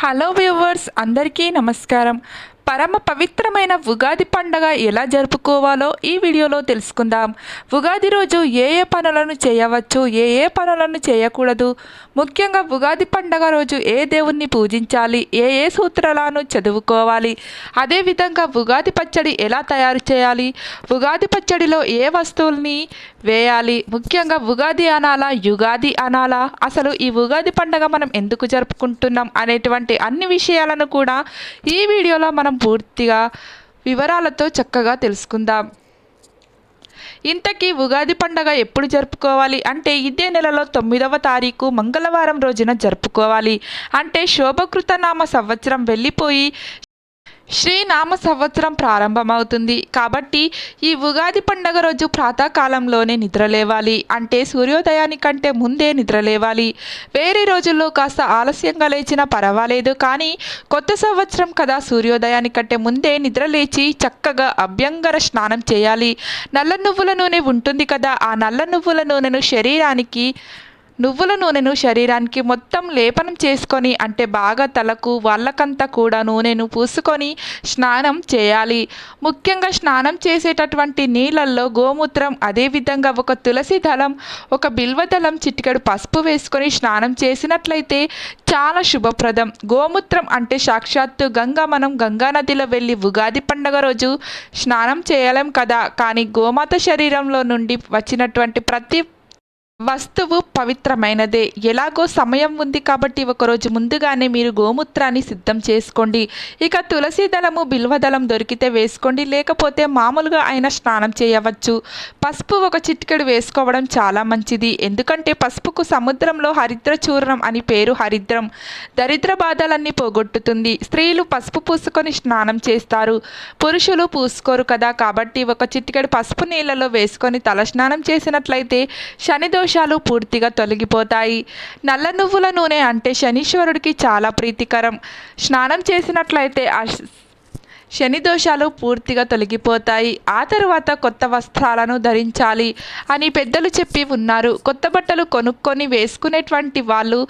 Hello viewers, అందరికీ నమస్కారం. పరమ పవిత్రమైన ఉగాది పండగ ఎలా జరుపుకోవాలో ఈ వీడియోలో తెలుసుకుందాం. ఉగాది రోజు ఏ ఏ పనులను చేయవచ్చు, ఏ ఏ పనులను చేయకూడదు, ముఖ్యంగా ఉగాది పండగ రోజు ఏ దేవుణ్ణి పూజించాలి, ఏ ఏ సూత్రాలను చదువుకోవాలి, అదేవిధంగా ఉగాది పచ్చడి ఎలా తయారు చేయాలి, ఉగాది పచ్చడిలో ఏ వస్తువుల్ని వేయాలి, ముఖ్యంగా ఉగాది అనాలా యుగాది అనాలా, అసలు ఈ ఉగాది పండగ మనం ఎందుకు జరుపుకుంటున్నాం అనేటువంటి అన్ని విషయాలను కూడా ఈ వీడియోలో మనం పూర్తిగా వివరాలతో చక్కగా తెలుసుకుందాం. ఇంతకీ ఉగాది పండగ ఎప్పుడు జరుపుకోవాలి అంటే ఇదే నెలలో 9వ తారీఖు మంగళవారం రోజున జరుపుకోవాలి. అంటే శోభకృత నామ సంవత్సరం వెళ్ళిపోయి శ్రీనామ సంవత్సరం ప్రారంభమవుతుంది. కాబట్టి ఈ ఉగాది పండగ రోజు ప్రాతకాలంలోనే నిద్రలేవాలి. అంటే సూర్యోదయానికంటే ముందే నిద్రలేవాలి. వేరే రోజుల్లో కాస్త ఆలస్యంగా లేచినా పర్వాలేదు, కానీ కొత్త సంవత్సరం కదా, సూర్యోదయానికంటే ముందే నిద్రలేచి చక్కగా అభ్యంగర స్నానం చేయాలి. నల్ల నువ్వుల నూనె ఉంటుంది కదా, ఆ నల్ల నువ్వుల నూనెను శరీరానికి మొత్తం లేపనం చేసుకొని, అంటే బాగా తలకు వాళ్ళకంతా కూడా నూనెను పూసుకొని స్నానం చేయాలి. ముఖ్యంగా స్నానం చేసేటటువంటి నీళ్ళల్లో గోమూత్రం, అదేవిధంగా ఒక తులసి దళం, ఒక బిల్వదళం, చిటికెడు పసుపు వేసుకొని స్నానం చేసినట్లయితే చాలా శుభప్రదం. గోమూత్రం అంటే సాక్షాత్తు గంగా. మనం గంగా నదిలో వెళ్ళి ఉగాది పండగ రోజు స్నానం చేయలేం కదా, కానీ గోమాత శరీరంలో నుండి వచ్చినటువంటి ప్రతి వస్తువు పవిత్రమైనదే. ఎలాగో సమయం ఉంది కాబట్టి ఒకరోజు ముందుగానే మీరు గోమూత్రాన్ని సిద్ధం చేసుకోండి. ఇక తులసి దళము, బిల్వదళం దొరికితే వేసుకోండి, లేకపోతే మామూలుగా అయినా స్నానం చేయవచ్చు. పసుపు ఒక చిటికెడు వేసుకోవడం చాలా మంచిది. ఎందుకంటే పసుపుకు సముద్రంలో హరిద్ర చూర్ణం అని పేరు. హరిద్రం దరిద్ర బాధలన్నీ పోగొట్టుతుంది. స్త్రీలు పసుపు పూసుకొని స్నానం చేస్తారు, పురుషులు పూసుకోరు కదా. కాబట్టి ఒక చిటికెడు పసుపు నీళ్ళలో వేసుకొని తలస్నానం చేసినట్లయితే శని దోషాలు పూర్తిగా తొలగిపోతాయి. నల్ల నువ్వుల నూనె అంటే శనీశ్వరుడికి చాలా ప్రీతికరం. స్నానం చేసినట్లయితే ఆ శని దోషాలు పూర్తిగా తొలగిపోతాయి. ఆ తర్వాత కొత్త వస్త్రాలను ధరించాలి అని పెద్దలు చెప్పి ఉన్నారు. కొత్త బట్టలు కొనుక్కొని వేసుకునేటువంటి వాళ్ళు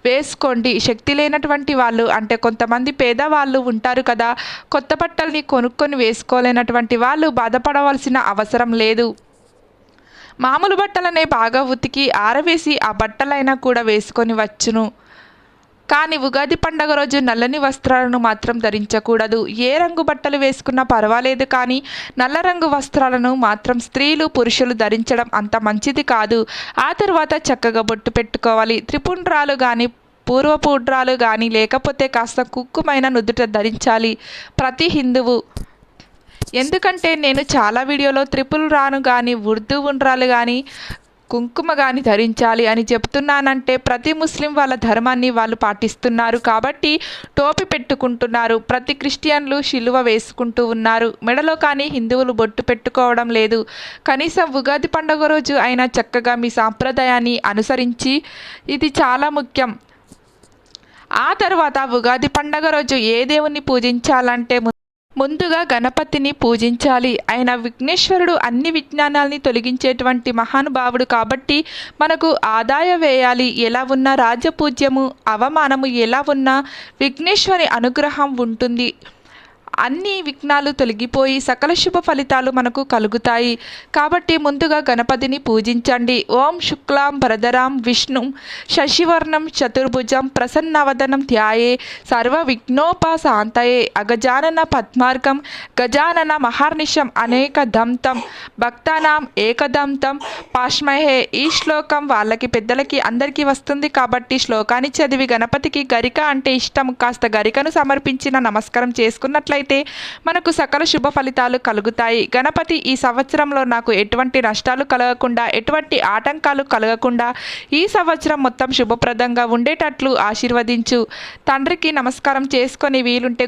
వేసుకోండి. శక్తి లేనటువంటి వాళ్ళు, అంటే కొంతమంది పేదవాళ్ళు ఉంటారు కదా, కొత్త బట్టల్ని కొనుక్కొని వేసుకోలేనటువంటి వాళ్ళు బాధపడవలసిన అవసరం లేదు. మామూలు బట్టలనే బాగా ఉతికి ఆరవేసి ఆ బట్టలైనా కూడా వేసుకొని వచ్చును. కానీ ఉగాది పండగ రోజు నల్లని వస్త్రాలను మాత్రం ధరించకూడదు. ఏ రంగు బట్టలు వేసుకున్నా పర్వాలేదు, కానీ నల్ల రంగు వస్త్రాలను మాత్రం స్త్రీలు, పురుషులు ధరించడం అంత మంచిది కాదు. ఆ తర్వాత చక్కగా బొట్టు పెట్టుకోవాలి. త్రిపుండ్రాలు కానీ, పూర్వపుండ్రాలు కానీ, లేకపోతే కాస్త కుక్కుమైన నుదుట ధరించాలి ప్రతి హిందువు. ఎందుకంటే నేను చాలా వీడియోలో త్రిపుల్ రాను కానీ, ఉర్దూ ఉండ్రాలు కానీ, కుంకుమ కానీ ధరించాలి అని చెప్తున్నానంటే ప్రతి ముస్లిం వాళ్ళ ధర్మాన్ని వాళ్ళు పాటిస్తున్నారు కాబట్టి టోపీ పెట్టుకుంటున్నారు. ప్రతి క్రిస్టియన్లు శిలువ వేసుకుంటూ ఉన్నారు. మెడలో కానీ హిందువులు బొట్టు పెట్టుకోవడం లేదు. కనీసం ఉగాది పండుగ రోజు అయినా చక్కగా మీ సాంప్రదాయాన్ని అనుసరించి, ఇది చాలా ముఖ్యం. ఆ తర్వాత ఉగాది పండుగ రోజు ఏ దేవుణ్ణి పూజించాలంటే ముందుగా గణపతిని పూజించాలి. ఆయన విఘ్నేశ్వరుడు, అన్ని విజ్ఞానాల్ని తొలగించేటువంటి మహానుభావుడు కాబట్టి మనకు ఆదాయ వ్యయాలు ఎలా ఉన్నా, రాజపూజ్యము అవమానము ఎలా ఉన్నా విఘ్నేశ్వరి అనుగ్రహం ఉంటుంది. అన్ని విఘ్నాలు తొలగిపోయి సకల శుభ ఫలితాలు మనకు కలుగుతాయి. కాబట్టి ముందుగా గణపతిని పూజించండి. ఓం శుక్లాం భరధరాం విష్ణు శశివర్ణం చతుర్భుజం ప్రసన్నవదనం ధ్యాయే సర్వ విఘ్నోపశాంతయే అగజానన పద్మార్గం గజానన మహర్నిశం అనేక దంతం భక్తానాం ఏకదంతం పాష్మహే. ఈ శ్లోకం వాళ్ళకి, పెద్దలకి, అందరికీ వస్తుంది కాబట్టి శ్లోకాన్ని చదివి గణపతికి గరిక అంటే ఇష్టం, కాస్త గరికను సమర్పించిన నమస్కారం చేసుకున్నట్లయితే మనకు సకల శుభ ఫలితాలు కలుగుతాయి. గణపతి, ఈ సంవత్సరంలో నాకు ఎటువంటి నష్టాలు కలగకుండా, ఎటువంటి ఆటంకాలు కలగకుండా ఈ సంవత్సరం మొత్తం శుభప్రదంగా ఉండేటట్లు ఆశీర్వదించు. తండ్రికి నమస్కారం చేసుకొని వీలుంటే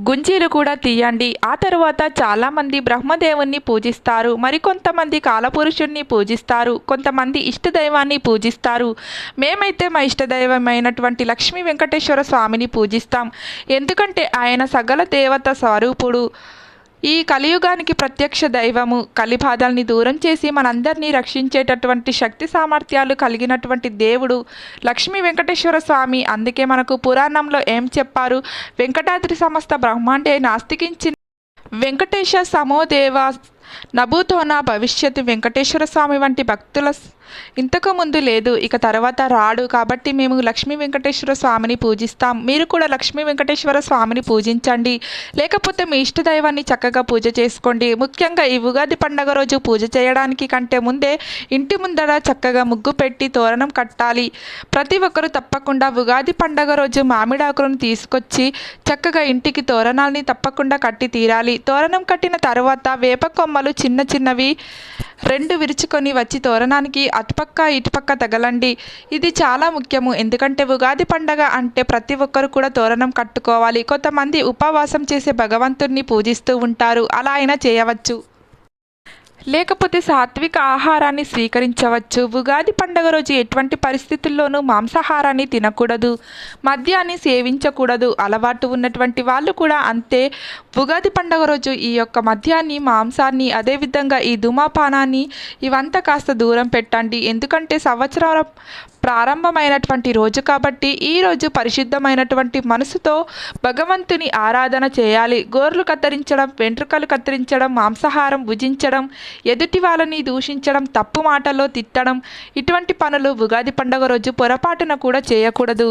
గుంజీలు కూడా తీయండి. ఆ తరువాత చాలామంది బ్రహ్మదేవుణ్ణి పూజిస్తారు, మరికొంతమంది కాలపురుషుణ్ణి పూజిస్తారు, కొంతమంది ఇష్టదైవాన్ని పూజిస్తారు. మేమైతే మా ఇష్టదైవమైనటువంటి లక్ష్మీ వెంకటేశ్వర స్వామిని పూజిస్తాం. ఎందుకంటే ఆయన సకల దేవత స్వరూపుడు. ఈ కలియుగానికి ప్రత్యక్ష దైవము, కలిబాధల్ని దూరం చేసి మనందరినీ రక్షించేటటువంటి శక్తి సామర్థ్యాలు కలిగినటువంటి దేవుడు లక్ష్మీ వెంకటేశ్వర స్వామి. అందుకే మనకు పురాణంలో ఏం చెప్పారు? వెంకటాద్రి సమస్త బ్రహ్మాండే నాస్తికించిన వెంకటేశ సమోదేవ నభూతోన భవిష్యత్తు. వెంకటేశ్వర స్వామి వంటి భక్తుల ఇంతకు ముందు లేదు, ఇక తర్వాత రాడు. కాబట్టి మేము లక్ష్మీ వెంకటేశ్వర స్వామిని పూజిస్తాం. మీరు కూడా లక్ష్మీ వెంకటేశ్వర స్వామిని పూజించండి, లేకపోతే మీ ఇష్ట దైవాన్ని చక్కగా పూజ చేసుకోండి. ముఖ్యంగా ఈ ఉగాది పండగ రోజు పూజ చేయడానికి కంటే ముందే ఇంటి ముందర చక్కగా ముగ్గు పెట్టి తోరణం కట్టాలి. ప్రతి ఒక్కరూ తప్పకుండా ఉగాది పండగ రోజు మామిడాకులను తీసుకొచ్చి చక్కగా ఇంటికి తోరణాలని తప్పకుండా కట్టి తీరాలి. తోరణం కట్టిన తర్వాత వేప కొమ్మలు చిన్న చిన్నవి 2 విరుచుకొని వచ్చి తోరణానికి అటుపక్క ఇటుపక్క తగలండి. ఇది చాలా ముఖ్యము, ఎందుకంటే ఉగాది పండగ అంటే ప్రతి ఒక్కరు కూడా తోరణం కట్టుకోవాలి. కొంతమంది ఉపవాసం చేసే భగవంతుడిని పూజిస్తూ ఉంటారు, అలా అయినా చేయవచ్చు. లేకపోతే సాత్విక ఆహారాన్ని స్వీకరించవచ్చు. ఉగాది పండుగ రోజు ఎటువంటి పరిస్థితుల్లోనూ మాంసాహారాన్ని తినకూడదు, మద్యాన్ని సేవించకూడదు. అలవాటు ఉన్నటువంటి వాళ్ళు కూడా అంతే. ఉగాది పండుగ రోజు ఈ యొక్క మద్యాన్ని, మాంసాన్ని, అదేవిధంగా ఈ ధూమపానాన్ని ఇవంతా కాస్త దూరం పెట్టండి. ఎందుకంటే సంవత్సరం ప్రారంభమైనటువంటి రోజు కాబట్టి ఈరోజు పరిశుద్ధమైనటువంటి మనసుతో భగవంతుని ఆరాధన చేయాలి. గోర్లు కత్తిరించడం, వెంట్రుకలు కత్తిరించడం, మాంసాహారం భుజించడం, ఎదుటి వాళ్ళని దూషించడం, తప్పు మాటల్లో తిట్టడం, ఇటువంటి పనులు ఉగాది పండుగ రోజు పొరపాటున కూడా చేయకూడదు.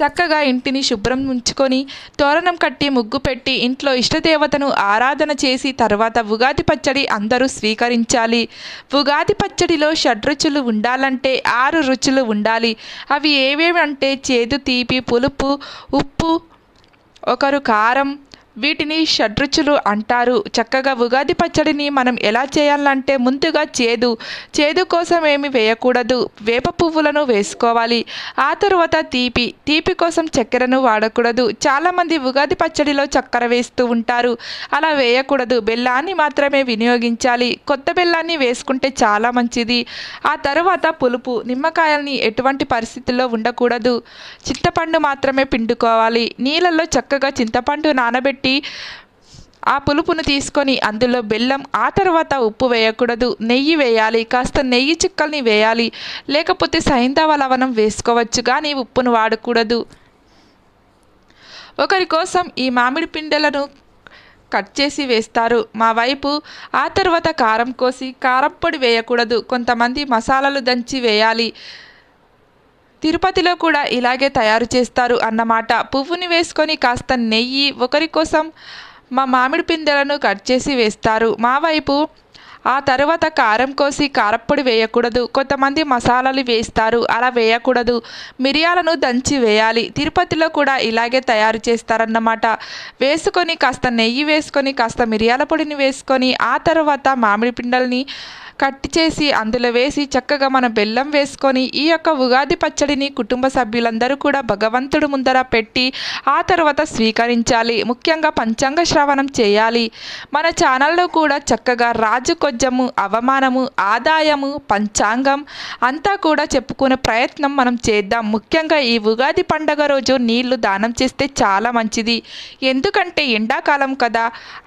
చక్కగా ఇంటిని శుభ్రం ఉంచుకొని తోరణం కట్టి ముగ్గు పెట్టి ఇంట్లో ఇష్టదేవతను ఆరాధన చేసి తర్వాత ఉగాది పచ్చడి అందరూ స్వీకరించాలి. ఉగాది పచ్చడిలో షడ్రుచులు ఉండాలంటే 6 రుచులు ఉండాలి. అవి ఏవేవి అంటే చేదు, తీపి, పులుపు, ఉప్పు, ఒకరు కారం, వీటిని షడ్రుచులు అంటారు. చక్కగా ఉగాది పచ్చడిని మనం ఎలా చేయాలంటే ముందుగా చేదు కోసం ఏమి వేయకూడదు, వేప పువ్వులను వేసుకోవాలి. ఆ తరువాత తీపి కోసం చక్కెరను వాడకూడదు. చాలామంది ఉగాది పచ్చడిలో చక్కెర వేస్తూ ఉంటారు, అలా వేయకూడదు. బెల్లాన్ని మాత్రమే వినియోగించాలి. కొత్త బెల్లాన్ని వేసుకుంటే చాలా మంచిది. ఆ తరువాత పులుపు, నిమ్మకాయల్ని ఎటువంటి పరిస్థితుల్లో ఉండకూడదు. చింతపండు మాత్రమే పిండుకోవాలి. నీళ్ళల్లో చక్కగా చింతపండు నానబెట్టి ఆ పులుపును తీసుకొని అందులో బెల్లం, ఆ తర్వాత ఉప్పు వేయకూడదు, నెయ్యి వేయాలి. కాస్త నెయ్యి చుక్కల్ని వేయాలి, లేకపోతే సైంధవ లవణం వేసుకోవచ్చు, కానీ ఉప్పును వాడకూడదు. ఒకరి కోసం ఈ మామిడి పిందెలను కట్ చేసి వేస్తారు మా వైపు. ఆ తర్వాత కారం కోసి, కారం పొడి వేయకూడదు, కొంతమంది మసాలాలు దంచి వేయాలి. తిరుపతిలో కూడా ఇలాగే తయారు చేస్తారు అన్నమాట. పువ్వుని వేసుకొని కాస్త నెయ్యి, ఒకరి కోసం మా మామిడి పిందెలను కట్ చేసి వేస్తారు మా వైపు. ఆ తర్వాత కారం కోసి కారప్పొడి వేయకూడదు, కొంతమంది మసాలాలు వేస్తారు, అలా వేయకూడదు. మిరియాలను దంచి వేయాలి. తిరుపతిలో కూడా ఇలాగే తయారు చేస్తారన్నమాట. వేసుకొని కాస్త నెయ్యి వేసుకొని కాస్త మిరియాల పొడిని వేసుకొని ఆ తర్వాత మామిడి పిండల్ని కట్ చేసి అందులో వేసి చక్కగా మనం బెల్లం వేసుకొని ఈ యొక్క ఉగాది పచ్చడిని కుటుంబ సభ్యులందరూ కూడా భగవంతుడు ముందర పెట్టి ఆ తర్వాత స్వీకరించాలి. ముఖ్యంగా పంచాంగ శ్రవణం చేయాలి. మన ఛానల్లో కూడా చక్కగా రాజు కొజ్జము, అవమానము, ఆదాయము, పంచాంగం అంతా కూడా చెప్పుకునే ప్రయత్నం మనం చేద్దాం. ముఖ్యంగా ఈ ఉగాది పండగ రోజు నీళ్లు దానం చేస్తే చాలా మంచిది. ఎందుకంటే ఎండాకాలం కదా,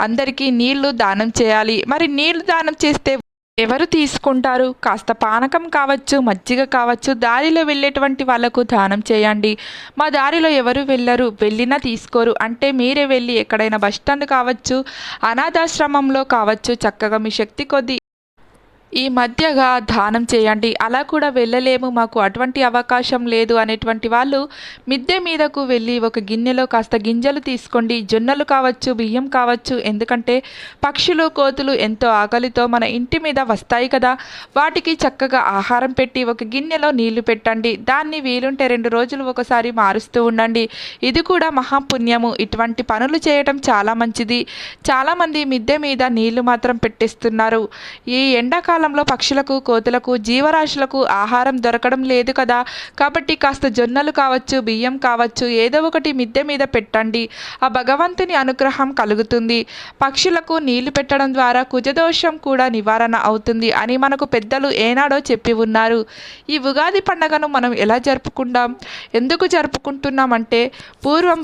అందరికీ నీళ్లు దానం చేయాలి. మరి నీళ్లు దానం చేస్తే ఎవరు తీసుకుంటారు? కాస్త పానకం కావచ్చు, మజ్జిగ కావచ్చు, దారిలో వెళ్ళేటువంటి వాళ్ళకు దానం చేయండి. మా దారిలో ఎవరు వెళ్ళరు, వెళ్ళినా తీసుకోరు అంటే మీరే వెళ్ళి ఎక్కడైనా బస్టాండ్ కావచ్చు, అనాథాశ్రమంలో కావచ్చు, చక్కగా మీ శక్తి కొద్దీ ఈ మధ్యగా దానం చేయండి. అలా కూడా వెళ్ళలేము, మాకు అటువంటి అవకాశం లేదు అనేటువంటి వాళ్ళు మిద్దె మీదకు వెళ్ళి ఒక గిన్నెలో కాస్త గింజలు తీసుకోండి. జొన్నలు కావచ్చు, బియ్యం కావచ్చు, ఎందుకంటే పక్షులు, కోతులు ఎంతో ఆకలితో మన ఇంటి మీద వస్తాయి కదా, వాటికి చక్కగా ఆహారం పెట్టి ఒక గిన్నెలో నీళ్లు పెట్టండి. దాన్ని వీలుంటే 2 రోజులు ఒకసారి మారుస్తూ ఉండండి. ఇది కూడా మహాపుణ్యము. ఇటువంటి పనులు చేయటం చాలా మంచిది. చాలామంది మిద్దె మీద నీళ్లు మాత్రం పెట్టేస్తున్నారు. ఈ ఎండాకాలం పక్షులకు, కోతులకు, జీవరాశులకు ఆహారం దొరకడం లేదు కదా, కాబట్టి కాస్త జొన్నలు కావచ్చు, బియ్యం కావచ్చు, ఏదో ఒకటి మిద్దె మీద పెట్టండి. ఆ భగవంతుని అనుగ్రహం కలుగుతుంది. పక్షులకు నీళ్లు పెట్టడం ద్వారా కుజదోషం కూడా నివారణ అవుతుంది అని మనకు పెద్దలు ఏనాడో చెప్పి ఉన్నారు. ఈ ఉగాది పండుగను మనం ఎలా జరుపుకుంటాం, ఎందుకు జరుపుకుంటున్నామంటే పూర్వం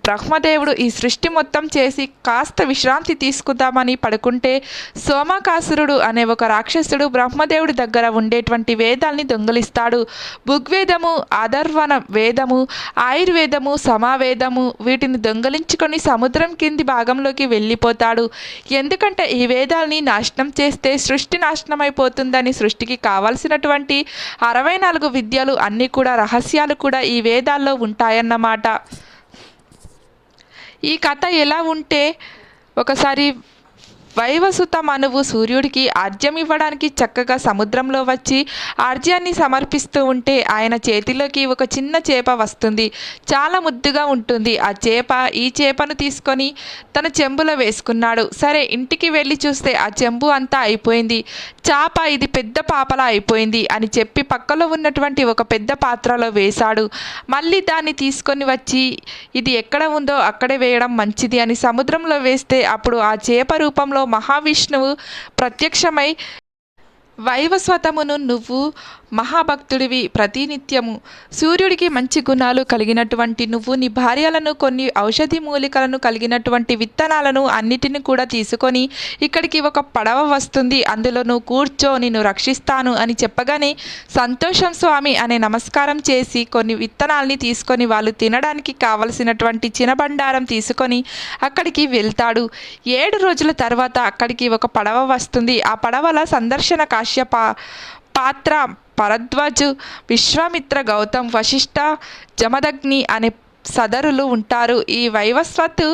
బ్రహ్మదేవుడు ఈ సృష్టి మొత్తం చేసి కాస్త విశ్రాంతి తీసుకుందామని పడుకుంటే సోమకాసురుడు అనే ఒక రాక్షసుడు బ్రహ్మదేవుడి దగ్గర ఉండేటువంటి వేదాల్ని దొంగిలిస్తాడు. ఋగ్వేదము, అథర్వణ వేదము, ఆయుర్వేదము, సమావేదము వీటిని దొంగిలించుకొని సముద్రం కింది భాగంలోకి వెళ్ళిపోతాడు. ఎందుకంటే ఈ వేదాల్ని నాశనం చేస్తే సృష్టి నాశనమైపోతుందని, సృష్టికి కావలసినటువంటి 64 విద్యలు అన్నీ కూడా రహస్యాలు కూడా ఈ వేదాల్లో ఉంటాయన్నమాట. ఈ కథ ఎలా ఉంటే ఒకసారి వైవసుత మనువు సూర్యుడికి ఆర్జ్యం ఇవ్వడానికి చక్కగా సముద్రంలో వచ్చి ఆర్జ్యాన్ని సమర్పిస్తూ ఉంటే ఆయన చేతిలోకి ఒక చిన్న చేప వస్తుంది. చాలా ముద్దుగా ఉంటుంది ఆ చేప. ఈ చేపను తీసుకొని తన చెంబులో వేసుకున్నాడు. సరే ఇంటికి వెళ్ళి చూస్తే ఆ చెంబు అంతా అయిపోయింది. చేప ఇది పెద్ద పాపలా అయిపోయింది అని చెప్పి పక్కలో ఉన్నటువంటి ఒక పెద్ద పాత్రలో వేశాడు. మళ్ళీ దాన్ని తీసుకొని వచ్చి ఇది ఎక్కడ ఉందో అక్కడే వేయడం మంచిది అని సముద్రంలో వేస్తే అప్పుడు ఆ చేప రూపంలో మహావిష్ణువు ప్రత్యక్షమై వైవస్వతమును నువ్వు మహాభక్తుడివి, ప్రతినిత్యము సూర్యుడికి మంచి గుణాలు కలిగినటువంటి నువ్వు నీ భార్యలను కొన్ని ఔషధి మూలికలను కలిగినటువంటి విత్తనాలను అన్నిటిని కూడా తీసుకొని ఇక్కడికి ఒక పడవ వస్తుంది, అందులో నువ్వు కూర్చో, నిన్ను రక్షిస్తాను అని చెప్పగానే సంతోషం స్వామి అనే నమస్కారం చేసి కొన్ని విత్తనాల్ని తీసుకొని వాళ్ళు తినడానికి కావలసినటువంటి చినబండారం తీసుకొని అక్కడికి వెళ్తాడు. 7 రోజుల తర్వాత అక్కడికి ఒక పడవ వస్తుంది. ఆ పడవల సందర్శన కాశ్యప, పాత్ర, భరద్వాజు, విశ్వామిత్ర, గౌతమ్, వశిష్ఠ, జమదగ్ని అనే సదరులు ఉంటారు. ఈ వైవస్వత్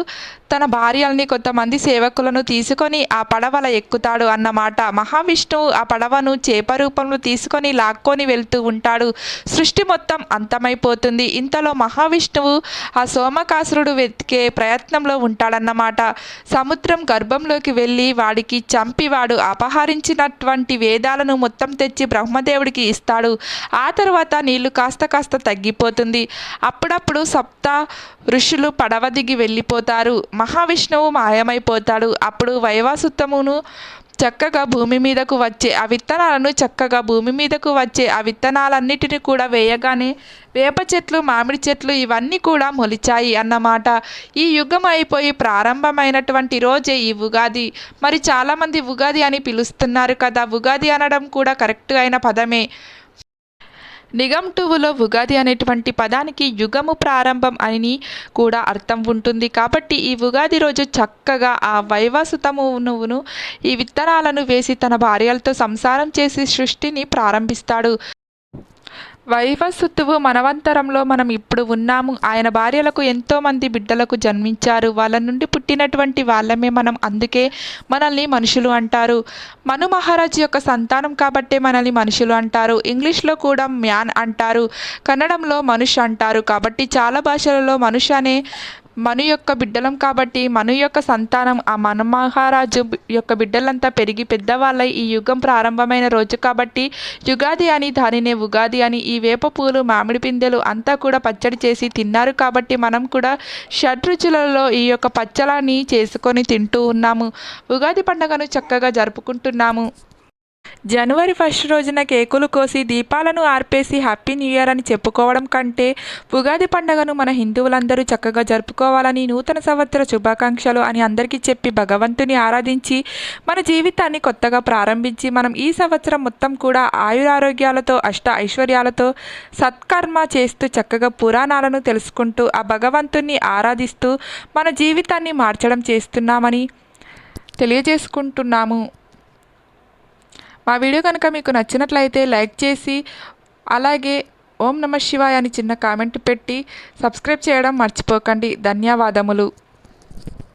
తన భార్యల్ని కొంతమంది సేవకులను తీసుకొని ఆ పడవల ఎక్కుతాడు అన్నమాట. మహావిష్ణువు ఆ పడవను చేప రూపంలో తీసుకొని లాక్కొని వెళ్తూ ఉంటాడు. సృష్టి మొత్తం అంతమైపోతుంది. ఇంతలో మహావిష్ణువు ఆ సోమకాసురుడు వెతికే ప్రయత్నంలో ఉంటాడన్నమాట. సముద్రం గర్భంలోకి వెళ్ళి వాడికి చంపి వాడు అపహరించినటువంటి వేదాలను మొత్తం తెచ్చి బ్రహ్మదేవుడికి ఇస్తాడు. ఆ తర్వాత నీళ్లు కాస్త కాస్త తగ్గిపోతుంది. అప్పుడప్పుడు సప్త ఋషులు పడవ దిగి వెళ్ళిపోతారు. మహావిష్ణువు మాయమైపోతాడు. అప్పుడు వైవస్వతమును చక్కగా భూమి మీదకు వచ్చే ఆ విత్తనాలను భూమి మీదకు వచ్చే ఆ విత్తనాలన్నిటిని కూడా వేయగానే వేప చెట్లు, మామిడి చెట్లు ఇవన్నీ కూడా మొలిచాయి అన్నమాట. ఈ యుగం అయిపోయి ప్రారంభమైనటువంటి రోజే ఈ ఉగాది. మరి చాలామంది ఉగాది అని పిలుస్తున్నారు కదా, ఉగాది అనడం కూడా కరెక్ట్ అయిన పదమే. నిఘంటువులో ఉగాది అనేటువంటి పదానికి యుగము ప్రారంభం అని కూడా అర్థం ఉంటుంది. కాబట్టి ఈ ఉగాది రోజు చక్కగా ఆ వైవస్వతమును ఈ విత్తనాలను వేసి తన భార్యలతో సంసారం చేసి సృష్టిని ప్రారంభిస్తాడు. వైవస్వతువు మనవంతరంలో మనం ఇప్పుడు ఉన్నాము. ఆయన భార్యలకు ఎంతోమంది బిడ్డలకు జన్మించారు. వాళ్ళ నుండి పుట్టినటువంటి వాళ్ళమే మనం. అందుకే మనల్ని మనుషులు అంటారు. మను మహారాజ్ యొక్క సంతానం కాబట్టే మనల్ని మనుషులు అంటారు. ఇంగ్లీష్లో కూడా మ్యాన్ అంటారు, కన్నడంలో మనుష్ అంటారు. కాబట్టి చాలా భాషలలో మనుష్ అనే మను యొక్క బిడ్డలం కాబట్టి మను యొక్క సంతానం ఆ మను మహారాజు యొక్క బిడ్డలంతా పెరిగి పెద్దవాళ్ళై ఈ యుగం ప్రారంభమైన రోజు కాబట్టి యుగాది అని, దానినే ఉగాది అని. ఈ వేప పూలు, మామిడి పిందెలు అంతా కూడా పచ్చడి చేసి తిన్నారు కాబట్టి మనం కూడా షడ్రుచులలో ఈ యొక్క పచ్చళ్ళని చేసుకొని తింటూ ఉన్నాము. ఉగాది పండుగను చక్కగా జరుపుకుంటున్నాము. జనవరి 1 రోజున కేకులు కోసి దీపాలను ఆర్పేసి హ్యాపీ న్యూ ఇయర్ అని చెప్పుకోవడం కంటే ఉగాది పండుగను మన హిందువులందరూ చక్కగా జరుపుకోవాలని, నూతన సంవత్సర శుభాకాంక్షలు అని అందరికీ చెప్పి భగవంతుని ఆరాధించి మన జీవితాన్ని కొత్తగా ప్రారంభించి మనం ఈ సంవత్సరం మొత్తం కూడా ఆయురారోగ్యాలతో, అష్ట ఐశ్వర్యాలతో సత్కర్మ చేస్తూ చక్కగా పురాణాలను తెలుసుకుంటూ ఆ భగవంతుని ఆరాధిస్తూ మన జీవితాన్ని మార్చడం చేస్తున్నామని తెలియజేసుకుంటున్నాము. మా వీడియో కనుక మీకు నచ్చినట్లయితే లైక్ చేసి అలాగే ఓం నమః శివాయ అని చిన్న కామెంట్ పెట్టి సబ్స్క్రైబ్ చేయడం మర్చిపోకండి. ధన్యవాదములు.